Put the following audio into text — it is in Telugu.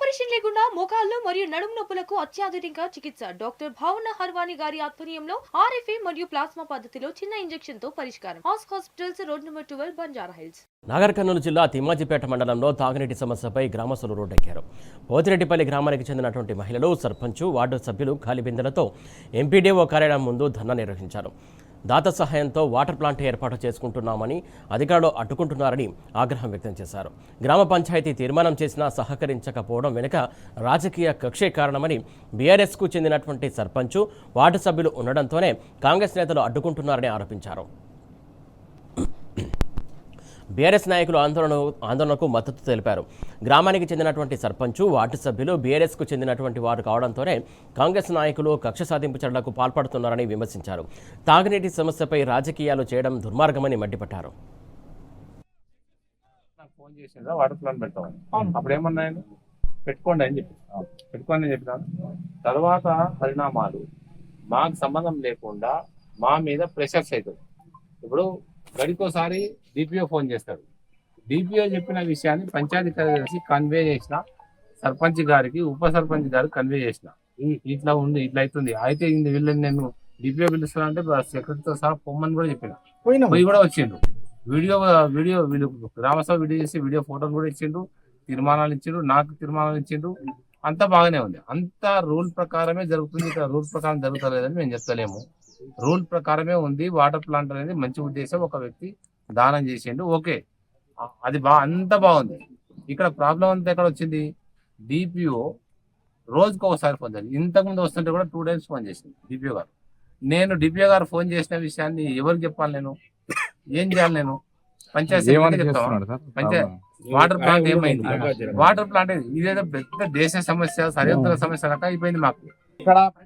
ఆపరేషన్ లేకుండా మోకాళ్ళు మరియు నడుము నొప్పులకు అత్యాధునిక చికిత్స డాక్టర్ భావన హర్వాని గారి ఆధ్వర్యంలో ఆర్ఎఫ్ఏ మరియు ప్లాస్మా పద్ధతిలో చిన్న ఇంజెక్షన్ తో పరిష్కారం. Hospitals road number 12 Banjara hills. Nagar Kurnool జిల్లా తిమ్మాజిపేట మండలంలో తాగునీటి సమస్యపై గ్రామస్తులు రోడ్డెక్కారు. పోతిరెడ్డిపల్లి గ్రామానికి చెందినటువంటి మహిళలు, సర్పంచ్, వార్డు సభ్యులు ఖాళీ బిందెలతో ఎంపీడీఓ కార్యాలయం ముందు ధర్నా నిర్వహించారు. దాత సహాయంతో వాటర్ ప్లాంట్ ఏర్పాటు చేసుకుంటున్నామని అధికారులు అడ్డుకుంటున్నారని ఆగ్రహం వ్యక్తం చేశారు. గ్రామ పంచాయతీ తీర్మానం చేసినా సహకరించకపోవడం వెనుక రాజకీయ కక్షే కారణమని బీఆర్ఎస్కు చెందినటువంటి సర్పంచ్, వార్డు సభ్యులు ఉండడంతోనే కాంగ్రెస్ నేతలు అడ్డుకుంటున్నారని ఆరోపించారు. బీఆర్ఎస్ నాయకులు ఆందోళనకు మద్దతు తెలిపారు. గ్రామానికి చెందినటువంటి సర్పంచ్, వార్డు సభ్యులు బీఆర్ఎస్కు చెందినటువంటి వారు కావడంతోనే కాంగ్రెస్ నాయకులు కక్ష సాధింపు చర్యలకు పాల్పడుతున్నారని విమర్శించారు. తాగునీటి సమస్యపై రాజకీయాలు చేయడం దుర్మార్గమని మండిపడ్డారు. ఫోన్ చేసిందా వాటర్ ప్లాంట్ పెడతామని, అప్పుడు ఏమన్నా పెట్టుకోండి అని చెప్పినాను. తర్వాత పరిణామాలు మాకు సంబంధం లేకుండా మా మీద ప్రెషర్స్ అవుతుంది. ఇప్పుడు గడికోసారి డిపిఓ ఫోన్ చేస్తాడు. డిపిఓ చెప్పిన విషయాన్ని పంచాయతీ కార్యదర్శి కన్వే చేసిన, సర్పంచ్ గారికి, ఉప సర్పంచ్ గారికి కన్వే చేసిన, ఇట్లా ఉంది, ఇట్లా అవుతుంది, అయితే వీళ్ళని నేను డిపిఓ పిలుస్తున్నా అంటే సెక్రటరీతో సహా పొమ్మని కూడా చెప్పిన. పోయి కూడా వచ్చిండు. వీడియో వీళ్ళు గ్రామసభ వీడియో చేసి వీడియో ఫోటోలు కూడా ఇచ్చిండు, తీర్మానాలు ఇచ్చిండు, నాకు తీర్మానాలు ఇచ్చిండు. అంతా బాగానే ఉంది, అంతా రూల్ ప్రకారమే జరుగుతుంది. ఇక్కడ రూల్ ప్రకారం జరుగుతలేదని మేము చెప్తలేము. రూల్ ప్రకారమే ఉంది. వాటర్ ప్లాంట్ అనేది మంచి ఉద్దేశం, ఒక వ్యక్తి దానం చేసిండు, ఓకే, అది అంత బాగుంది. ఇక్కడ ప్రాబ్లం అంతా ఎక్కడ వచ్చింది? డిపిఓ రోజుకు ఒకసారి ఫోన్ చేయాలి. ఇంతకుముందు వస్తుంటే కూడా 2 times ఫోన్ చేసింది డిపిఓ గారు. నేను డిపిఓ గారు ఫోన్ చేసిన విషయాన్ని ఎవరికి చెప్పాలి? నేను ఏం చేయాలి? నేను పంచాయతీ వాటర్ ప్లాంట్ ఏమైంది? వాటర్ ప్లాంట్ ఇదేదో పెద్ద దేశ సమస్య, సరిహద్దుల సమస్య లాగా అయిపోయింది మాకు. ఇక్కడ